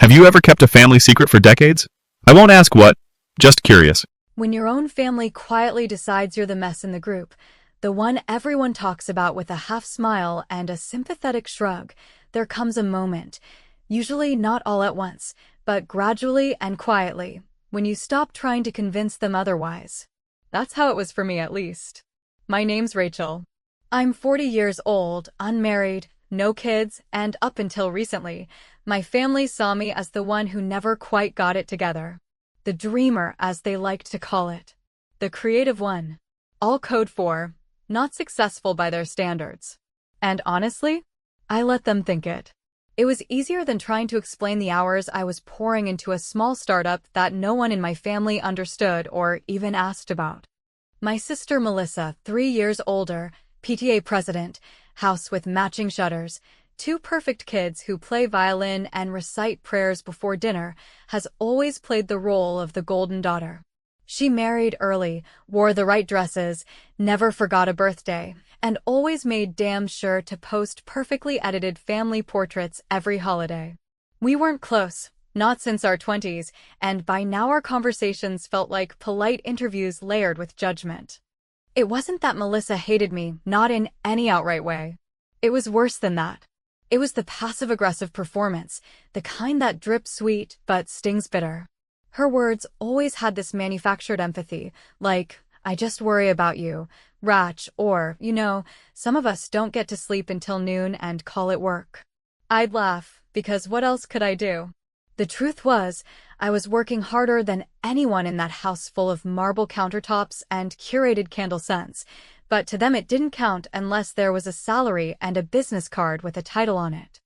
Have you ever kept a family secret for decades? I won't ask what, just curious. When your own family quietly decides you're the mess in the group, the one everyone talks about with a half smile and a sympathetic shrug, there comes a moment, usually not all at once, but gradually and quietly, when you stop trying to convince them otherwise. That's how it was for me, at least. My name's Rachel. I'm 40 years old, unmarried, no kids, and up until recently, my family saw me as the one who never quite got it together. The dreamer, as they liked to call it. The creative one. All code for, not successful by their standards. And honestly, I let them think it. It was easier than trying to explain the hours I was pouring into a small startup that no one in my family understood or even asked about. My sister Melissa, 3 years older, PTA president, house with matching shutters, 2 perfect kids who play violin and recite prayers before dinner, has always played the role of the golden daughter. She married early, wore the right dresses, never forgot a birthday, and always made damn sure to post perfectly edited family portraits every holiday. We weren't close, not since our 20s, and by now our conversations felt like polite interviews layered with judgment. It wasn't that Melissa hated me, not in any outright way. It was worse than that. It was the passive-aggressive performance, the kind that drips sweet but stings bitter. Her words always had this manufactured empathy, like, I just worry about you, Rach, or, some of us don't get to sleep until noon and call it work. I'd laugh, because what else could I do? The truth was, I was working harder than anyone in that house full of marble countertops and curated candle scents, but to them it didn't count unless there was a salary and a business card with a title on it.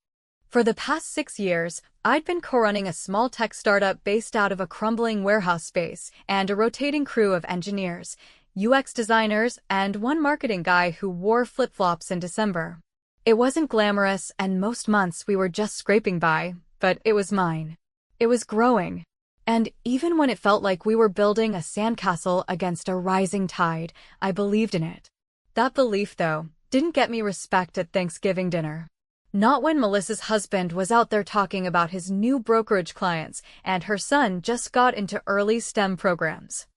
For the past 6 years, I'd been co-running a small tech startup based out of a crumbling warehouse space and a rotating crew of engineers, UX designers, and one marketing guy who wore flip-flops in December. It wasn't glamorous, and most months we were just scraping by, but it was mine. It was growing. And even when it felt like we were building a sandcastle against a rising tide, I believed in it. That belief, though, didn't get me respect at Thanksgiving dinner. Not when Melissa's husband was out there talking about his new brokerage clients and her son just got into early STEM programs.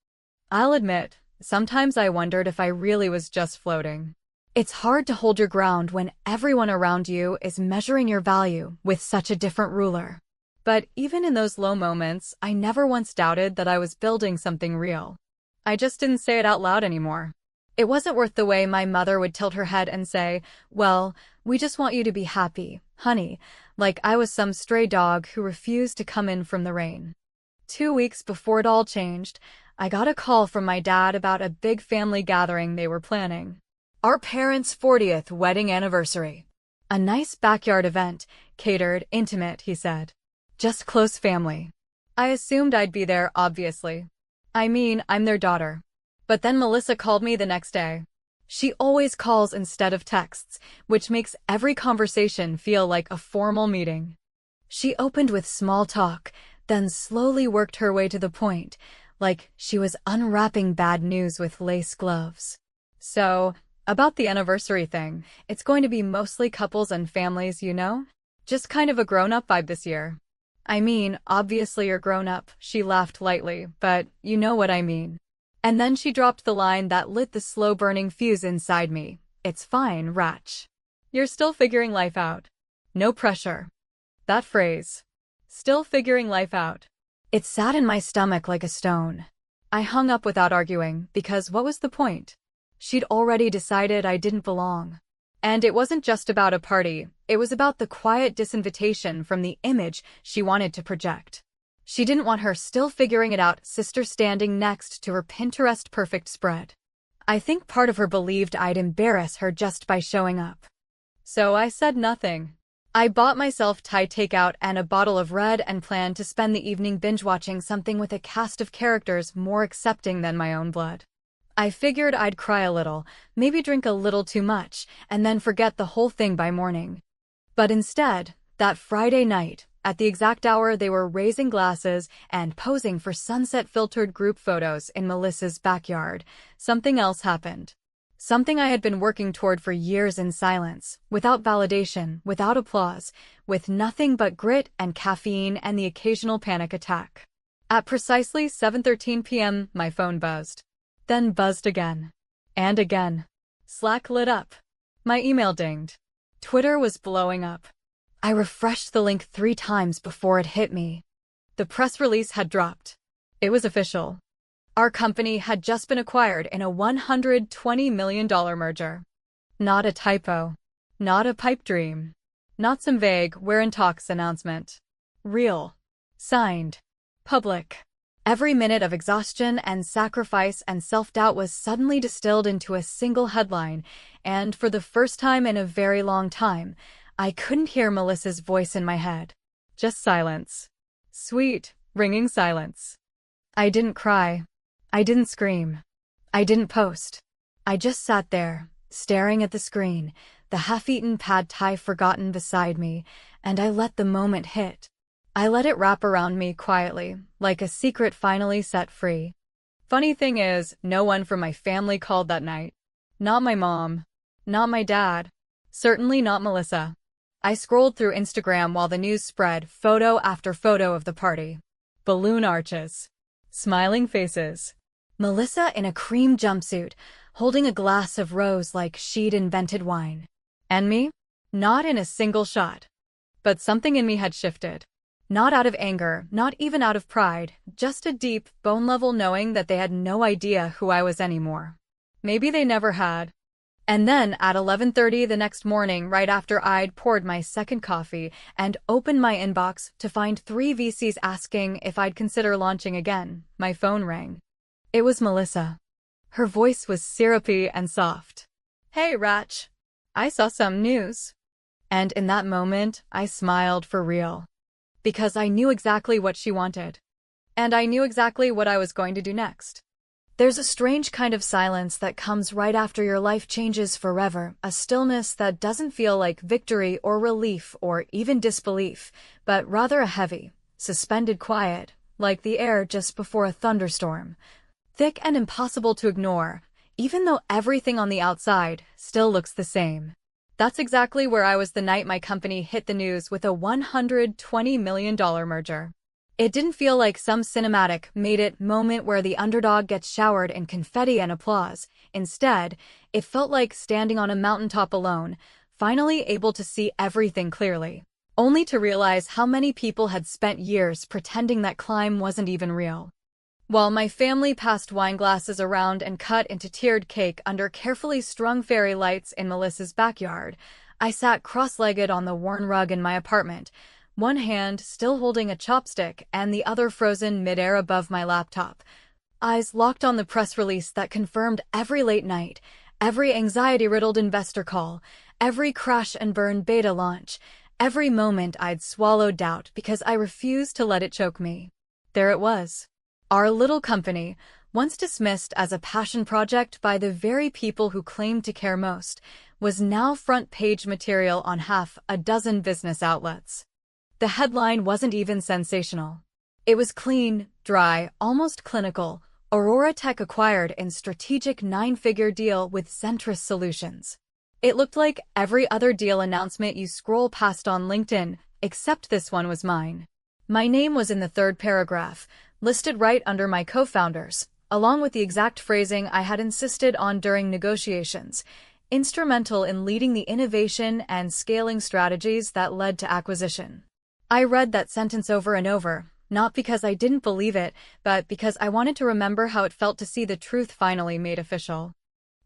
I'll admit, sometimes I wondered if I really was just floating. It's hard to hold your ground when everyone around you is measuring your value with such a different ruler. But even in those low moments, I never once doubted that I was building something real. I just didn't say it out loud anymore. It wasn't worth the way my mother would tilt her head and say, well, we just want you to be happy, honey, like I was some stray dog who refused to come in from the rain. 2 weeks before it all changed, I got a call from my dad about a big family gathering they were planning. Our parents' 40th wedding anniversary. A nice backyard event, catered, intimate, he said. Just close family. I assumed I'd be there, obviously. I mean, I'm their daughter. But then Melissa called me the next day. She always calls instead of texts, which makes every conversation feel like a formal meeting. She opened with small talk, then slowly worked her way to the point, like she was unwrapping bad news with lace gloves. So, about the anniversary thing, it's going to be mostly couples and families, Just kind of a grown-up vibe this year. I mean, obviously you're grown up, she laughed lightly, but you know what I mean. And then she dropped the line that lit the slow-burning fuse inside me. It's fine, Rach. You're still figuring life out. No pressure. That phrase. Still figuring life out. It sat in my stomach like a stone. I hung up without arguing, because what was the point? She'd already decided I didn't belong. And it wasn't just about a party, it was about the quiet disinvitation from the image she wanted to project. She didn't want her still figuring it out sister standing next to her Pinterest perfect spread. I think part of her believed I'd embarrass her just by showing up. So I said nothing. I bought myself Thai takeout and a bottle of red and planned to spend the evening binge-watching something with a cast of characters more accepting than my own blood. I figured I'd cry a little, maybe drink a little too much, and then forget the whole thing by morning. But instead, that Friday night, at the exact hour they were raising glasses and posing for sunset-filtered group photos in Melissa's backyard, something else happened. Something I had been working toward for years in silence, without validation, without applause, with nothing but grit and caffeine and the occasional panic attack. At precisely 7:13 p.m., my phone buzzed. Then buzzed again. And again. Slack lit up. My email dinged. Twitter was blowing up. I refreshed the link 3 times before it hit me. The press release had dropped. It was official. Our company had just been acquired in a $120 million merger. Not a typo. Not a pipe dream. Not some vague "we're in talks" announcement. Real. Signed. Public. Every minute of exhaustion and sacrifice and self-doubt was suddenly distilled into a single headline, and for the first time in a very long time, I couldn't hear Melissa's voice in my head. Just silence. Sweet, ringing silence. I didn't cry. I didn't scream. I didn't post. I just sat there, staring at the screen, the half-eaten pad thai forgotten beside me, and I let the moment hit. I let it wrap around me quietly, like a secret finally set free. Funny thing is, no one from my family called that night. Not my mom. Not my dad. Certainly not Melissa. I scrolled through Instagram while the news spread, photo after photo of the party. Balloon arches. Smiling faces. Melissa in a cream jumpsuit, holding a glass of rose like she'd invented wine. And me? Not in a single shot. But something in me had shifted. Not out of anger, not even out of pride, just a deep, bone-level knowing that they had no idea who I was anymore. Maybe they never had. And then, at 11:30 the next morning, right after I'd poured my second coffee and opened my inbox to find 3 VCs asking if I'd consider launching again, my phone rang. It was Melissa. Her voice was syrupy and soft. "Hey, Ratch. I saw some news." And in that moment, I smiled for real. Because I knew exactly what she wanted. And I knew exactly what I was going to do next. There's a strange kind of silence that comes right after your life changes forever, a stillness that doesn't feel like victory or relief or even disbelief, but rather a heavy, suspended quiet, like the air just before a thunderstorm. Thick and impossible to ignore, even though everything on the outside still looks the same. That's exactly where I was the night my company hit the news with a $120 million merger. It didn't feel like some cinematic, made-it moment where the underdog gets showered in confetti and applause. Instead, it felt like standing on a mountaintop alone, finally able to see everything clearly, only to realize how many people had spent years pretending that climb wasn't even real. While my family passed wine glasses around and cut into tiered cake under carefully strung fairy lights in Melissa's backyard, I sat cross-legged on the worn rug in my apartment, one hand still holding a chopstick and the other frozen midair above my laptop, eyes locked on the press release that confirmed every late night, every anxiety-riddled investor call, every crash-and-burn beta launch, every moment I'd swallowed doubt because I refused to let it choke me. There it was. Our little company, once dismissed as a passion project by the very people who claimed to care most, was now front-page material on half a dozen business outlets. The headline wasn't even sensational. It was clean, dry, almost clinical. Aurora Tech acquired in strategic 9-figure deal with Centris Solutions. It looked like every other deal announcement you scroll past on LinkedIn, except this one was mine. My name was in the 3rd paragraph, listed right under my co-founders, along with the exact phrasing I had insisted on during negotiations, instrumental in leading the innovation and scaling strategies that led to acquisition. I read that sentence over and over, not because I didn't believe it, but because I wanted to remember how it felt to see the truth finally made official.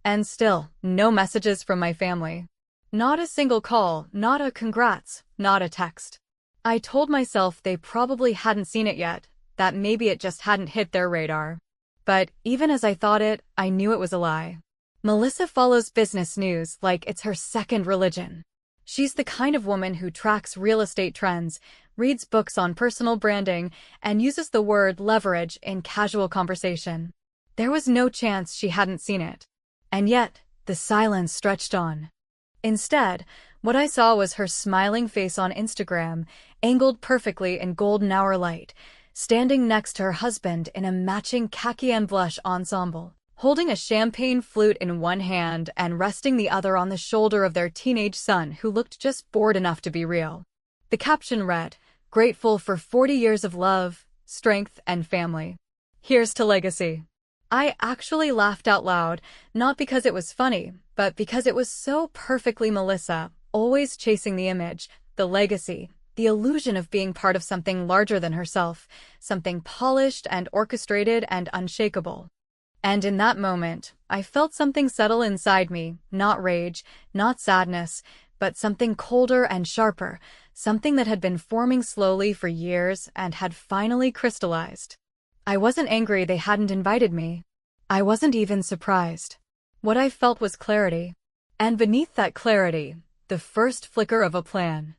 And still, no messages from my family. Not a single call, not a congrats, not a text. I told myself they probably hadn't seen it yet, that maybe it just hadn't hit their radar. But even as I thought it, I knew it was a lie. Melissa follows business news like it's her second religion. She's the kind of woman who tracks real estate trends, reads books on personal branding, and uses the word leverage in casual conversation. There was no chance she hadn't seen it. And yet, the silence stretched on. Instead, what I saw was her smiling face on Instagram, angled perfectly in golden hour light, standing next to her husband in a matching khaki and blush ensemble, holding a champagne flute in one hand and resting the other on the shoulder of their teenage son who looked just bored enough to be real. The caption read, "Grateful for 40 years of love, strength, and family. Here's to legacy." I actually laughed out loud, not because it was funny, but because it was so perfectly Melissa, always chasing the image, the legacy, the illusion of being part of something larger than herself, something polished and orchestrated and unshakable. And in that moment, I felt something settle inside me, not rage, not sadness, but something colder and sharper, something that had been forming slowly for years and had finally crystallized. I wasn't angry they hadn't invited me. I wasn't even surprised. What I felt was clarity. And beneath that clarity, the first flicker of a plan.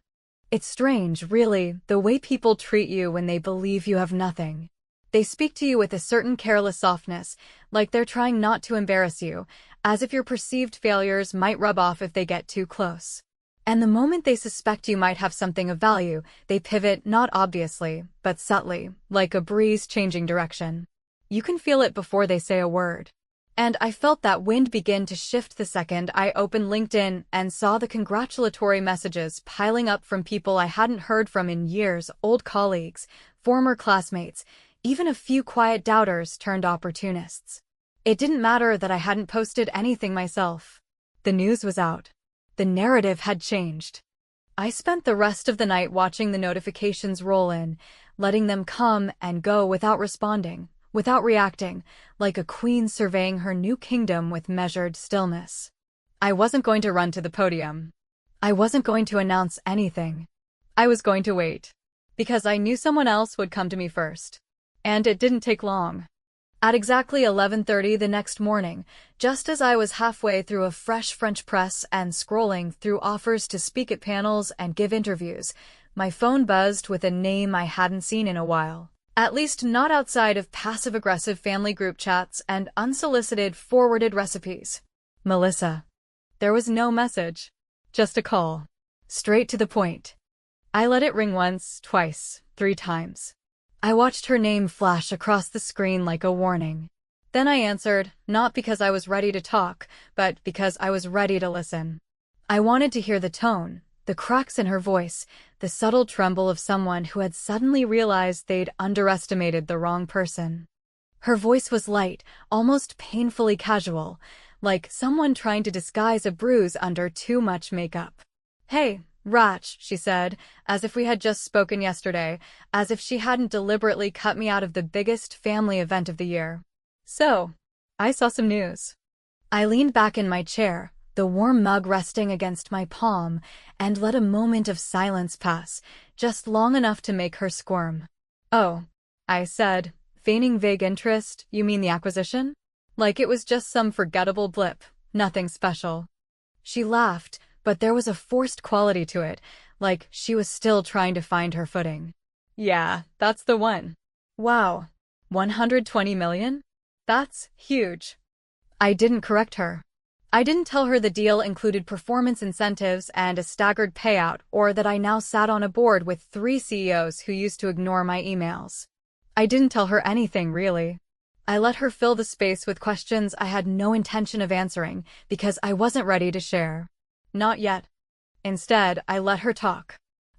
It's strange, really, the way people treat you when they believe you have nothing. They speak to you with a certain careless softness, like they're trying not to embarrass you, as if your perceived failures might rub off if they get too close. And the moment they suspect you might have something of value, they pivot not obviously, but subtly, like a breeze changing direction. You can feel it before they say a word. And I felt that wind begin to shift the second I opened LinkedIn and saw the congratulatory messages piling up from people I hadn't heard from in years, old colleagues, former classmates, even a few quiet doubters turned opportunists. It didn't matter that I hadn't posted anything myself. The news was out. The narrative had changed. I spent the rest of the night watching the notifications roll in, letting them come and go without responding, without reacting, like a queen surveying her new kingdom with measured stillness. I wasn't going to run to the podium. I wasn't going to announce anything. I was going to wait. Because I knew someone else would come to me first. And it didn't take long. At exactly 11:30 the next morning, just as I was halfway through a fresh French press and scrolling through offers to speak at panels and give interviews, my phone buzzed with a name I hadn't seen in a while. At least not outside of passive-aggressive family group chats and unsolicited forwarded recipes. Melissa. There was no message. Just a call. Straight to the point. I let it ring once, twice, 3 times. I watched her name flash across the screen like a warning. Then I answered, not because I was ready to talk, but because I was ready to listen. I wanted to hear the tone, the cracks in her voice, the subtle tremble of someone who had suddenly realized they'd underestimated the wrong person. Her voice was light, almost painfully casual, like someone trying to disguise a bruise under too much makeup. "Hey, Rach," she said, as if we had just spoken yesterday, as if she hadn't deliberately cut me out of the biggest family event of the year. "So, I saw some news." I leaned back in my chair, the warm mug resting against my palm, and let a moment of silence pass, just long enough to make her squirm. "Oh," I said, feigning vague interest, "you mean the acquisition?" Like it was just some forgettable blip, nothing special. She laughed, but there was a forced quality to it, like she was still trying to find her footing. "Yeah, that's the one." "Wow, 120 million? That's huge." I didn't correct her. I didn't tell her the deal included performance incentives and a staggered payout, or that I now sat on a board with 3 CEOs who used to ignore my emails. I didn't tell her anything, really. I let her fill the space with questions I had no intention of answering, because I wasn't ready to share. Not yet. Instead, I let her talk.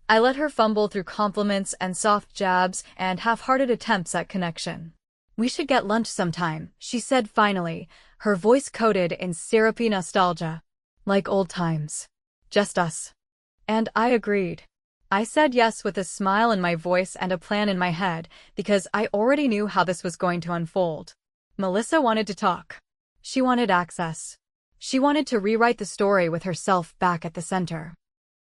I let her fumble through compliments and soft jabs and half-hearted attempts at connection. "We should get lunch sometime," she said finally, her voice coated in syrupy nostalgia. "Like old times. Just us." And I agreed. I said yes with a smile in my voice and a plan in my head, because I already knew how this was going to unfold. Melissa wanted to talk. She wanted access. She wanted to rewrite the story with herself back at the center.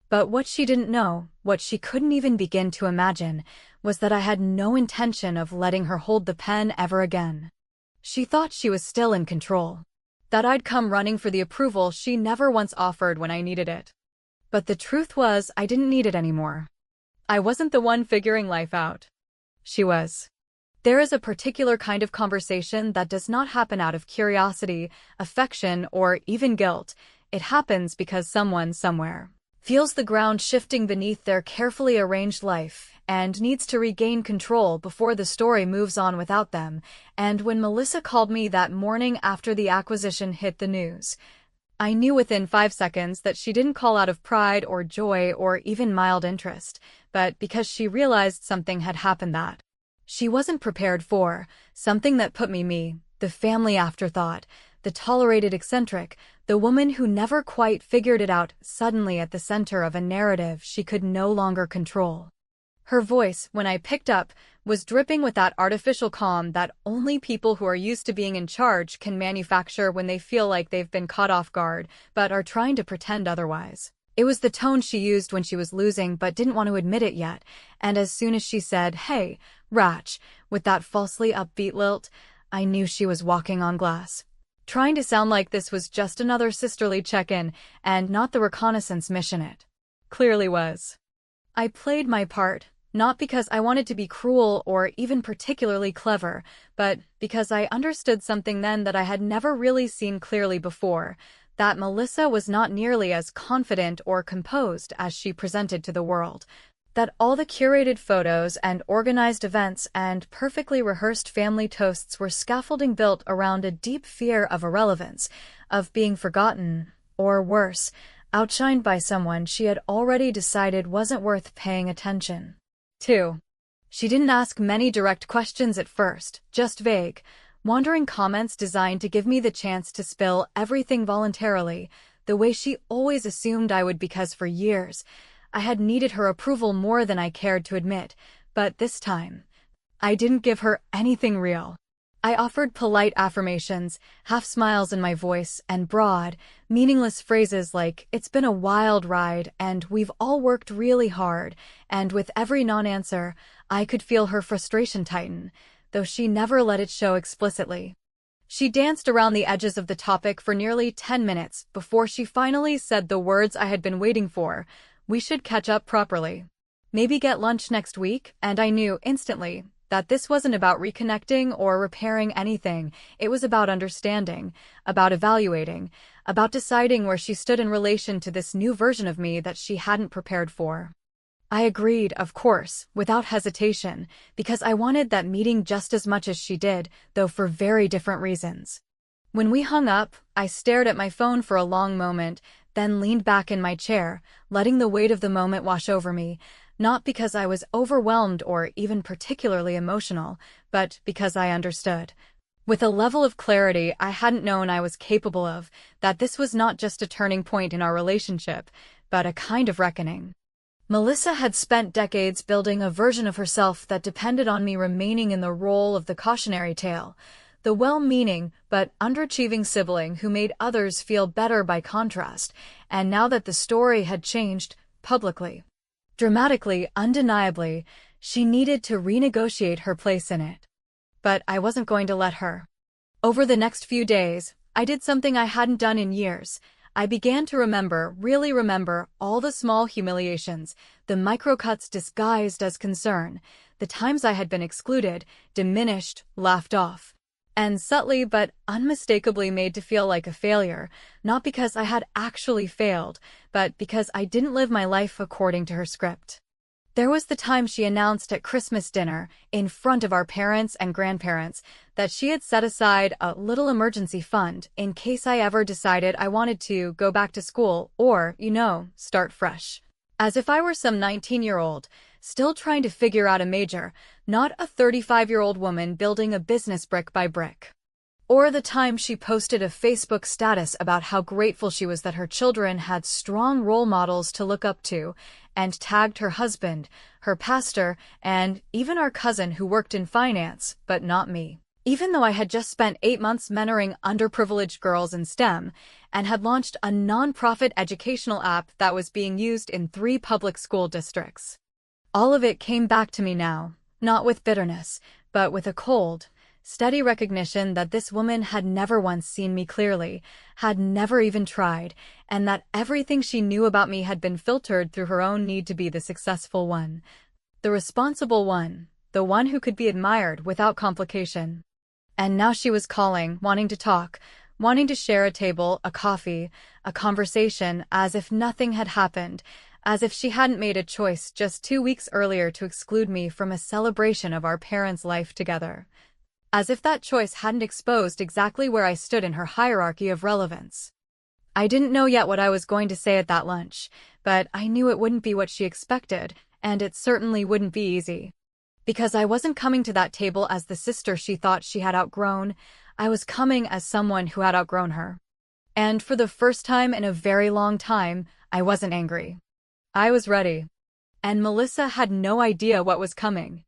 But what she didn't know, what she couldn't even begin to imagine, was that I had no intention of letting her hold the pen ever again. She thought she was still in control. That I'd come running for the approval she never once offered when I needed it. But the truth was, I didn't need it anymore. I wasn't the one figuring life out. She was. There is a particular kind of conversation that does not happen out of curiosity, affection, or even guilt. It happens because someone somewhere feels the ground shifting beneath their carefully arranged life, and needs to regain control before the story moves on without them. And when Melissa called me that morning after the acquisition hit the news, I knew within 5 seconds that she didn't call out of pride or joy or even mild interest, but because she realized something had happened that she wasn't prepared for, something that put me, the family afterthought, the tolerated eccentric, the woman who never quite figured it out, suddenly at the center of a narrative she could no longer control. Her voice, when I picked up, was dripping with that artificial calm that only people who are used to being in charge can manufacture when they feel like they've been caught off guard, but are trying to pretend otherwise. It was the tone she used when she was losing but didn't want to admit it yet, and as soon as she said, "Hey, Ratch," with that falsely upbeat lilt, I knew she was walking on glass. Trying to sound like this was just another sisterly check-in, and not the reconnaissance mission it clearly was. I played my part, not because I wanted to be cruel or even particularly clever, but because I understood something then that I had never really seen clearly before, that Melissa was not nearly as confident or composed as she presented to the world. That all the curated photos and organized events and perfectly rehearsed family toasts were scaffolding built around a deep fear of irrelevance, of being forgotten, or worse, outshined by someone she had already decided wasn't worth paying attention to. She didn't ask many direct questions at first, just vague, wandering comments designed to give me the chance to spill everything voluntarily, the way she always assumed I would because for years I had needed her approval more than I cared to admit, but this time, I didn't give her anything real. I offered polite affirmations, half smiles in my voice, and broad, meaningless phrases like, "It's been a wild ride, and we've all worked really hard," and with every non-answer, I could feel her frustration tighten, though she never let it show explicitly. She danced around the edges of the topic for nearly 10 minutes before she finally said the words I had been waiting for: "We should catch up properly. Maybe get lunch next week," and I knew instantly that this wasn't about reconnecting or repairing anything. It was about understanding, about evaluating, about deciding where she stood in relation to this new version of me that she hadn't prepared for. I agreed, of course, without hesitation, because I wanted that meeting just as much as she did, though for very different reasons. When we hung up, I stared at my phone for a long moment, then leaned back in my chair, letting the weight of the moment wash over me, not because I was overwhelmed or even particularly emotional, but because I understood, with a level of clarity I hadn't known I was capable of, that this was not just a turning point in our relationship, but a kind of reckoning. Melissa had spent decades building a version of herself that depended on me remaining in the role of the cautionary tale, the well-meaning but underachieving sibling who made others feel better by contrast, and now that the story had changed, publicly, dramatically, undeniably, she needed to renegotiate her place in it. But I wasn't going to let her. Over the next few days, I did something I hadn't done in years. I began to really remember, all the small humiliations, the microcuts disguised as concern, the times I had been excluded, diminished, laughed off, and subtly but unmistakably made to feel like a failure, not because I had actually failed, but because I didn't live my life according to her script. There was the time she announced at Christmas dinner, in front of our parents and grandparents, that she had set aside a little emergency fund in case I ever decided I wanted to go back to school or, start fresh. As if I were some 19-year-old, still trying to figure out a major, not a 35-year-old woman building a business brick by brick. Or the time she posted a Facebook status about how grateful she was that her children had strong role models to look up to, and tagged her husband, her pastor, and even our cousin who worked in finance, but not me. Even though I had just spent 8 months mentoring underprivileged girls in STEM, and had launched a non-profit educational app that was being used in 3 public school districts. All of it came back to me now, not with bitterness, but with a cold, steady recognition that this woman had never once seen me clearly, had never even tried, and that everything she knew about me had been filtered through her own need to be the successful one, the responsible one, the one who could be admired without complication. And now she was calling, wanting to talk, wanting to share a table, a coffee, a conversation, as if nothing had happened, as if she hadn't made a choice just 2 weeks earlier to exclude me from a celebration of our parents' life together. As if that choice hadn't exposed exactly where I stood in her hierarchy of relevance. I didn't know yet what I was going to say at that lunch, but I knew it wouldn't be what she expected, and it certainly wouldn't be easy. Because I wasn't coming to that table as the sister she thought she had outgrown, I was coming as someone who had outgrown her. And for the first time in a very long time, I wasn't angry. I was ready. And Melissa had no idea what was coming.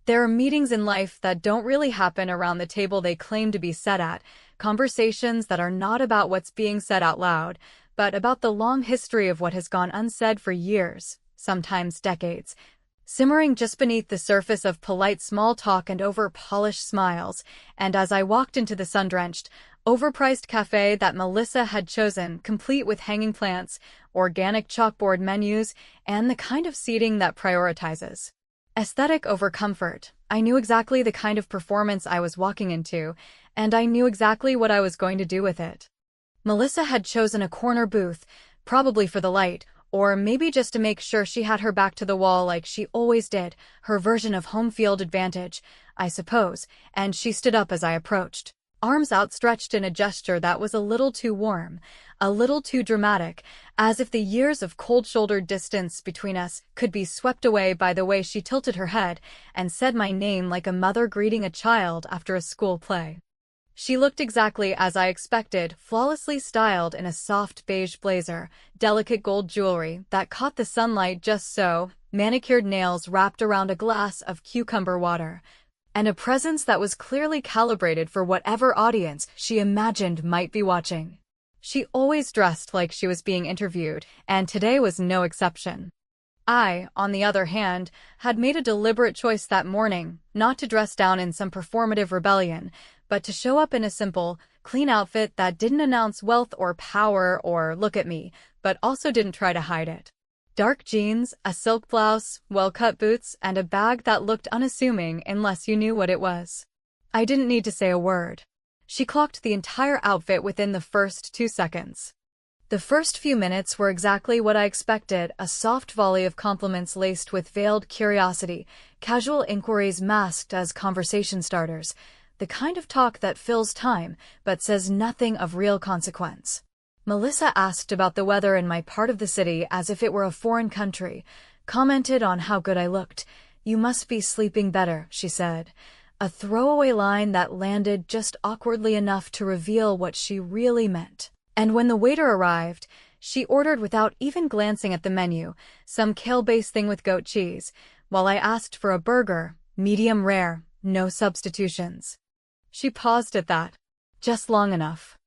There are meetings in life that don't really happen around the table they claim to be set at, conversations that are not about what's being said out loud, but about the long history of what has gone unsaid for years, sometimes decades, simmering just beneath the surface of polite small talk and over-polished smiles. And as I walked into the sun-drenched, overpriced cafe that Melissa had chosen, complete with hanging plants, organic chalkboard menus, and the kind of seating that prioritizes aesthetic over comfort, I knew exactly the kind of performance I was walking into, and I knew exactly what I was going to do with it. Melissa had chosen a corner booth, probably for the light, or maybe just to make sure she had her back to the wall like she always did, her version of home field advantage, I suppose, and she stood up as I approached, arms outstretched in a gesture that was a little too warm, a little too dramatic, as if the years of cold-shouldered distance between us could be swept away by the way she tilted her head and said my name like a mother greeting a child after a school play. She looked exactly as I expected, flawlessly styled in a soft beige blazer, delicate gold jewelry that caught the sunlight just so, manicured nails wrapped around a glass of cucumber water, and a presence that was clearly calibrated for whatever audience she imagined might be watching. She always dressed like she was being interviewed, and today was no exception. I, on the other hand, had made a deliberate choice that morning, not to dress down in some performative rebellion, but to show up in a simple, clean outfit that didn't announce wealth or power or look at me, but also didn't try to hide it. Dark jeans, a silk blouse, well-cut boots, and a bag that looked unassuming unless you knew what it was. I didn't need to say a word. She clocked the entire outfit within the first 2 seconds. The first few minutes were exactly what I expected, a soft volley of compliments laced with veiled curiosity, casual inquiries masked as conversation starters, the kind of talk that fills time but says nothing of real consequence. Melissa asked about the weather in my part of the city as if it were a foreign country, commented on how good I looked. "You must be sleeping better," she said, a throwaway line that landed just awkwardly enough to reveal what she really meant. And when the waiter arrived, she ordered without even glancing at the menu, some kale-based thing with goat cheese, while I asked for a burger, medium rare, no substitutions. She paused at that, just long enough.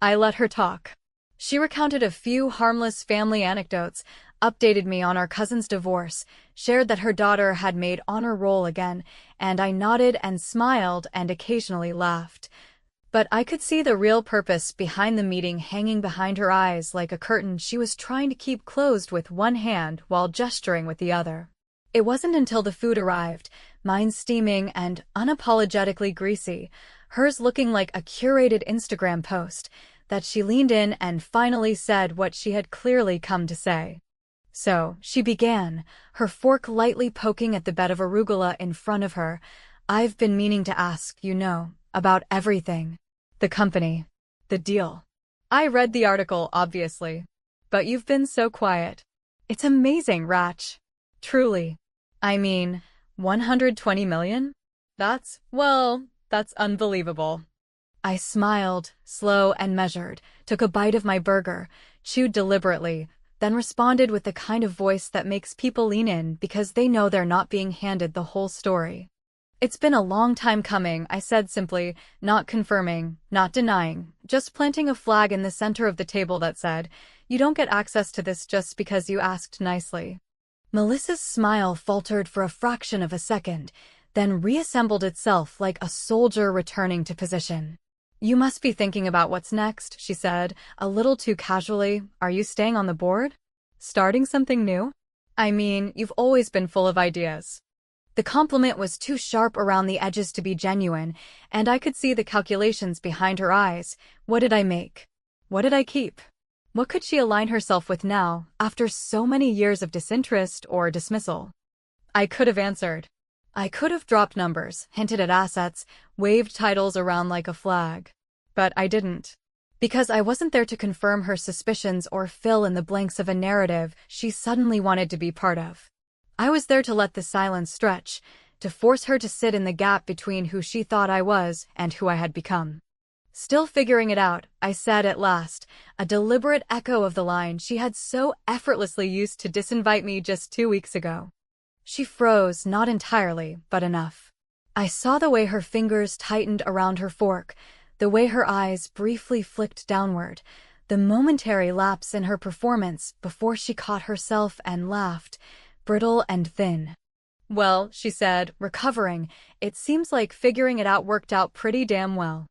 I let her talk. She recounted a few harmless family anecdotes, updated me on our cousin's divorce, shared that her daughter had made honor roll again, and I nodded and smiled and occasionally laughed. But I could see the real purpose behind the meeting hanging behind her eyes like a curtain she was trying to keep closed with one hand while gesturing with the other. It wasn't until the food arrived, mine steaming and unapologetically greasy, hers looking like a curated Instagram post, that she leaned in and finally said what she had clearly come to say. So, she began, her fork lightly poking at the bed of arugula in front of her. "I've been meaning to ask, about everything. The company. The deal. I read the article, obviously. But you've been so quiet. It's amazing, Ratch. Truly. I mean, 120 million? That's unbelievable." I smiled, slow and measured, took a bite of my burger, chewed deliberately, then responded with the kind of voice that makes people lean in because they know they're not being handed the whole story. "It's been a long time coming," I said simply, not confirming, not denying, just planting a flag in the center of the table that said, "You don't get access to this just because you asked nicely." Melissa's smile faltered for a fraction of a second, then reassembled itself like a soldier returning to position. "You must be thinking about what's next," she said, a little too casually. "Are you staying on the board? Starting something new? I mean, you've always been full of ideas." The compliment was too sharp around the edges to be genuine, and I could see the calculations behind her eyes. What did I make? What did I keep? What could she align herself with now, after so many years of disinterest or dismissal? I could have answered. I could have dropped numbers, hinted at assets, waved titles around like a flag. But I didn't. Because I wasn't there to confirm her suspicions or fill in the blanks of a narrative she suddenly wanted to be part of. I was there to let the silence stretch, to force her to sit in the gap between who she thought I was and who I had become. Still figuring it out, I said at last, a deliberate echo of the line she had so effortlessly used to disinvite me just 2 weeks ago. She froze, not entirely, but enough. I saw the way her fingers tightened around her fork, the way her eyes briefly flicked downward, the momentary lapse in her performance before she caught herself and laughed, brittle and thin. "Well," she said, recovering, "it seems like figuring it out worked out pretty damn well."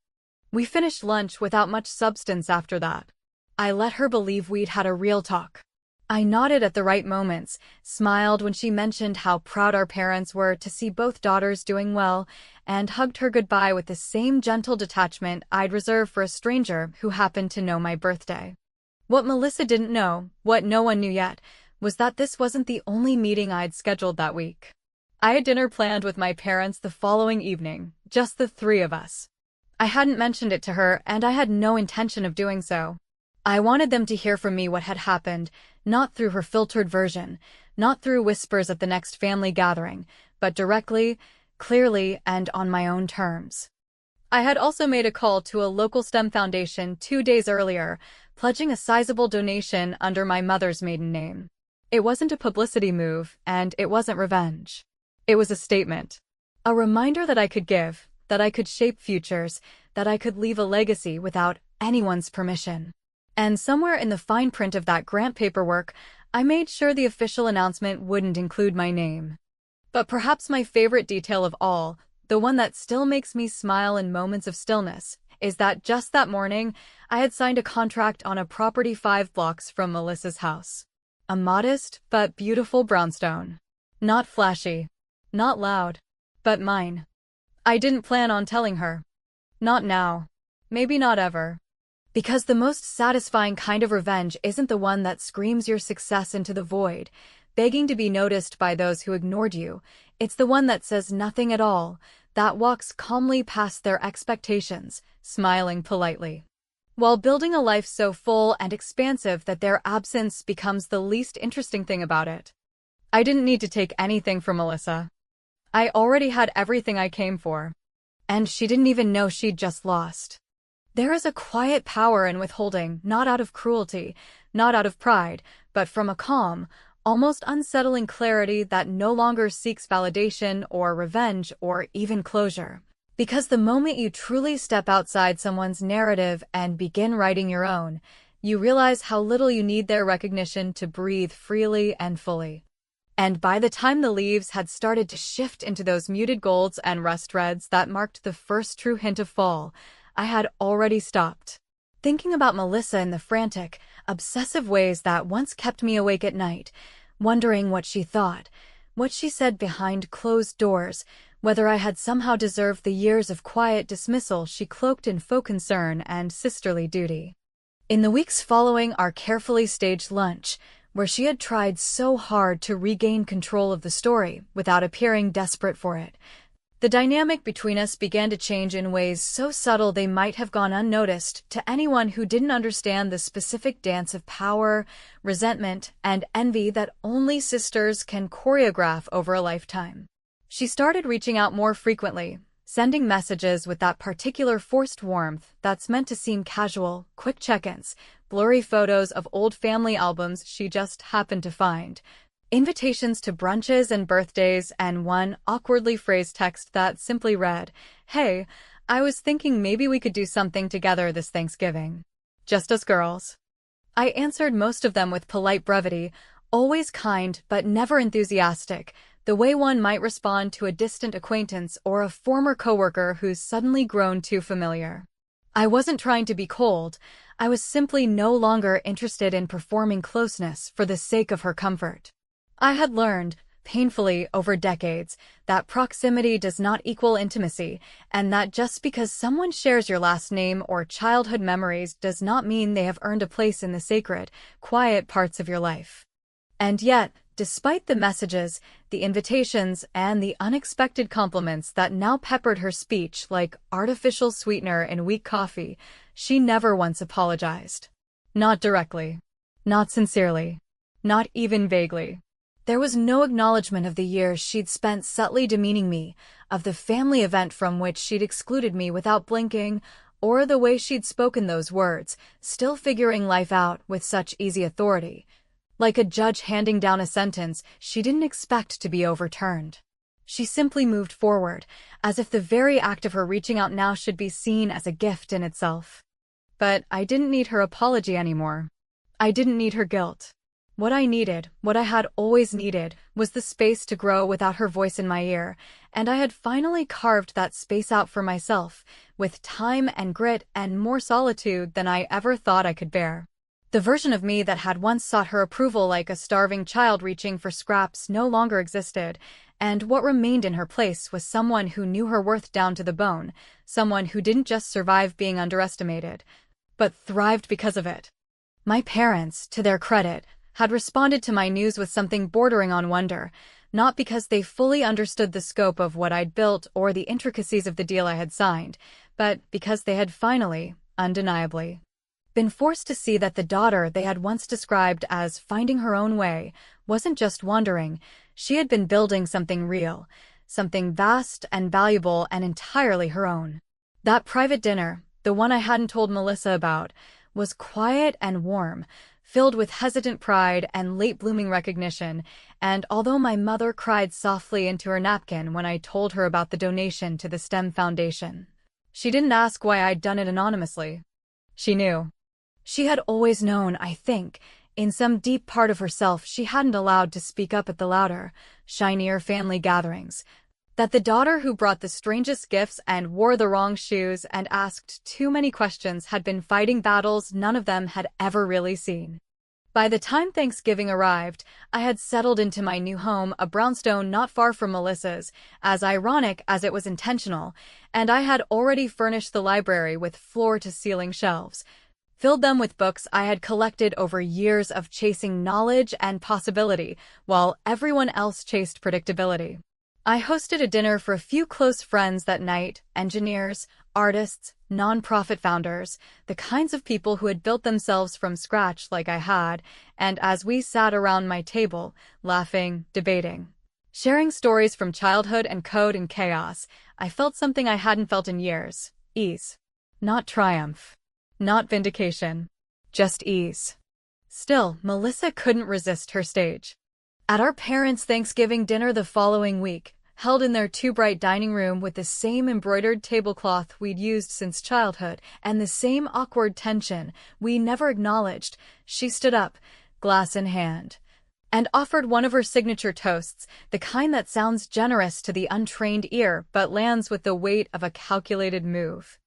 We finished lunch without much substance after that. I let her believe we'd had a real talk. I nodded at the right moments, smiled when she mentioned how proud our parents were to see both daughters doing well, and hugged her goodbye with the same gentle detachment I'd reserve for a stranger who happened to know my birthday. What Melissa didn't know, what no one knew yet, was that this wasn't the only meeting I'd scheduled that week. I had dinner planned with my parents the following evening, just the three of us. I hadn't mentioned it to her, and I had no intention of doing so. I wanted them to hear from me what had happened, not through her filtered version, not through whispers at the next family gathering, but directly, clearly, and on my own terms. I had also made a call to a local STEM foundation 2 days earlier, pledging a sizable donation under my mother's maiden name. It wasn't a publicity move, and it wasn't revenge. It was a statement. A reminder that I could give, that I could shape futures, that I could leave a legacy without anyone's permission. And somewhere in the fine print of that grant paperwork, I made sure the official announcement wouldn't include my name. But perhaps my favorite detail of all, the one that still makes me smile in moments of stillness, is that just that morning, I had signed a contract on a property 5 blocks from Melissa's house. A modest but beautiful brownstone. Not flashy, not loud, but mine. I didn't plan on telling her. Not now. Maybe not ever. Because the most satisfying kind of revenge isn't the one that screams your success into the void, begging to be noticed by those who ignored you. It's the one that says nothing at all, that walks calmly past their expectations, smiling politely, while building a life so full and expansive that their absence becomes the least interesting thing about it. I didn't need to take anything from Melissa. I already had everything I came for. And she didn't even know she'd just lost. There is a quiet power in withholding, not out of cruelty, not out of pride, but from a calm, almost unsettling clarity that no longer seeks validation or revenge or even closure. Because the moment you truly step outside someone's narrative and begin writing your own, you realize how little you need their recognition to breathe freely and fully. And by the time the leaves had started to shift into those muted golds and rust reds that marked the first true hint of fall, I had already stopped. Thinking about Melissa in the frantic, obsessive ways that once kept me awake at night, wondering what she thought, what she said behind closed doors, whether I had somehow deserved the years of quiet dismissal she cloaked in faux concern and sisterly duty. In the weeks following our carefully staged lunch, where she had tried so hard to regain control of the story without appearing desperate for it, the dynamic between us began to change in ways so subtle they might have gone unnoticed to anyone who didn't understand the specific dance of power, resentment, and envy that only sisters can choreograph over a lifetime. She started reaching out more frequently, sending messages with that particular forced warmth that's meant to seem casual, quick check-ins, blurry photos of old family albums she just happened to find, invitations to brunches and birthdays, and one awkwardly phrased text that simply read, "Hey, I was thinking maybe we could do something together this Thanksgiving. Just us girls." I answered most of them with polite brevity, always kind but never enthusiastic, the way one might respond to a distant acquaintance or a former coworker who's suddenly grown too familiar. I wasn't trying to be cold, I was simply no longer interested in performing closeness for the sake of her comfort. I had learned, painfully over decades, that proximity does not equal intimacy, and that just because someone shares your last name or childhood memories does not mean they have earned a place in the sacred, quiet parts of your life. And yet, despite the messages, the invitations, and the unexpected compliments that now peppered her speech like artificial sweetener in weak coffee, she never once apologized. Not directly. Not sincerely. Not even vaguely. There was no acknowledgement of the years she'd spent subtly demeaning me, of the family event from which she'd excluded me without blinking, or the way she'd spoken those words, still figuring life out with such easy authority. Like a judge handing down a sentence she didn't expect to be overturned. She simply moved forward, as if the very act of her reaching out now should be seen as a gift in itself. But I didn't need her apology anymore. I didn't need her guilt. What I needed, what I had always needed, was the space to grow without her voice in my ear, and I had finally carved that space out for myself, with time and grit and more solitude than I ever thought I could bear. The version of me that had once sought her approval like a starving child reaching for scraps no longer existed, and what remained in her place was someone who knew her worth down to the bone, someone who didn't just survive being underestimated, but thrived because of it. My parents, to their credit, had responded to my news with something bordering on wonder, not because they fully understood the scope of what I'd built or the intricacies of the deal I had signed, but because they had finally, undeniably, been forced to see that the daughter they had once described as finding her own way wasn't just wandering, she had been building something real, something vast and valuable and entirely her own. That private dinner, the one I hadn't told Melissa about, was quiet and warm, filled with hesitant pride and late-blooming recognition, and although my mother cried softly into her napkin when I told her about the donation to the STEM Foundation, she didn't ask why I'd done it anonymously. She knew. She had always known, I think, in some deep part of herself she hadn't allowed to speak up at the louder, shinier family gatherings, that the daughter who brought the strangest gifts and wore the wrong shoes and asked too many questions had been fighting battles none of them had ever really seen. By the time Thanksgiving arrived, I had settled into my new home, a brownstone not far from Melissa's, as ironic as it was intentional, and I had already furnished the library with floor-to-ceiling shelves, filled them with books I had collected over years of chasing knowledge and possibility, while everyone else chased predictability. I hosted a dinner for a few close friends that night, engineers, artists, nonprofit founders, the kinds of people who had built themselves from scratch like I had, and as we sat around my table, laughing, debating, sharing stories from childhood and code and chaos, I felt something I hadn't felt in years: ease. Not triumph. Not vindication. Just ease. Still, Melissa couldn't resist her stage. At our parents' Thanksgiving dinner the following week, held in their too-bright dining room with the same embroidered tablecloth we'd used since childhood and the same awkward tension we never acknowledged, she stood up, glass in hand, and offered one of her signature toasts, the kind that sounds generous to the untrained ear but lands with the weight of a calculated move.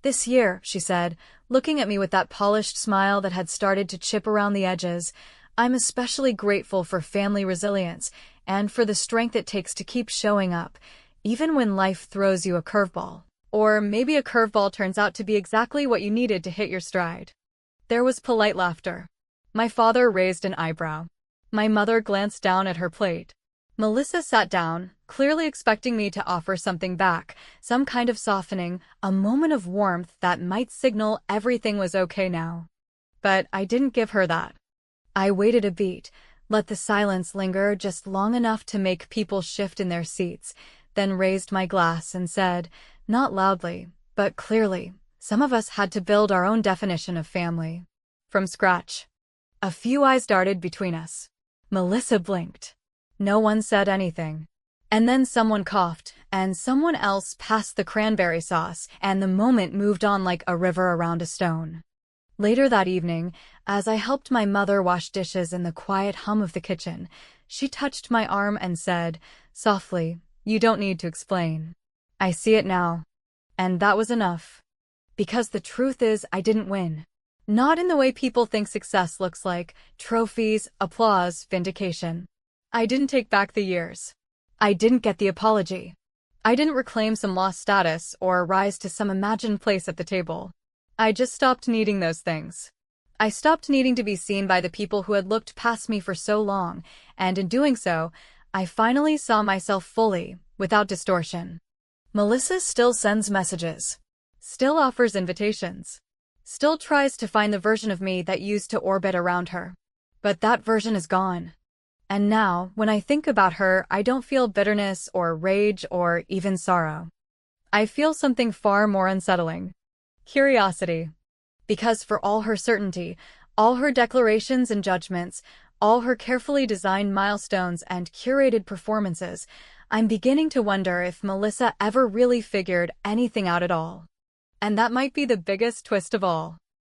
"This year," she said, looking at me with that polished smile that had started to chip around the edges, "I'm especially grateful for family resilience and for the strength it takes to keep showing up, even when life throws you a curveball. Or maybe a curveball turns out to be exactly what you needed to hit your stride." There was polite laughter. My father raised an eyebrow. My mother glanced down at her plate. Melissa sat down, clearly expecting me to offer something back, some kind of softening, a moment of warmth that might signal everything was okay now. But I didn't give her that. I waited a beat, let the silence linger just long enough to make people shift in their seats, then raised my glass and said, not loudly, but clearly, some of us had to build our own definition of family. From scratch. A few eyes darted between us. Melissa blinked. No one said anything. And then someone coughed, and someone else passed the cranberry sauce, and the moment moved on like a river around a stone. Later that evening, as I helped my mother wash dishes in the quiet hum of the kitchen, she touched my arm and said, softly, "You don't need to explain. I see it now." And that was enough. Because the truth is, I didn't win. Not in the way people think success looks like: trophies, applause, vindication. I didn't take back the years. I didn't get the apology. I didn't reclaim some lost status or rise to some imagined place at the table. I just stopped needing those things. I stopped needing to be seen by the people who had looked past me for so long, and in doing so, I finally saw myself fully, without distortion. Melissa still sends messages, still offers invitations, still tries to find the version of me that used to orbit around her. But that version is gone. And now, when I think about her, I don't feel bitterness or rage or even sorrow. I feel something far more unsettling. Curiosity. Because for all her certainty, all her declarations and judgments, all her carefully designed milestones and curated performances, I'm beginning to wonder if Melissa ever really figured anything out at all. And that might be the biggest twist of all.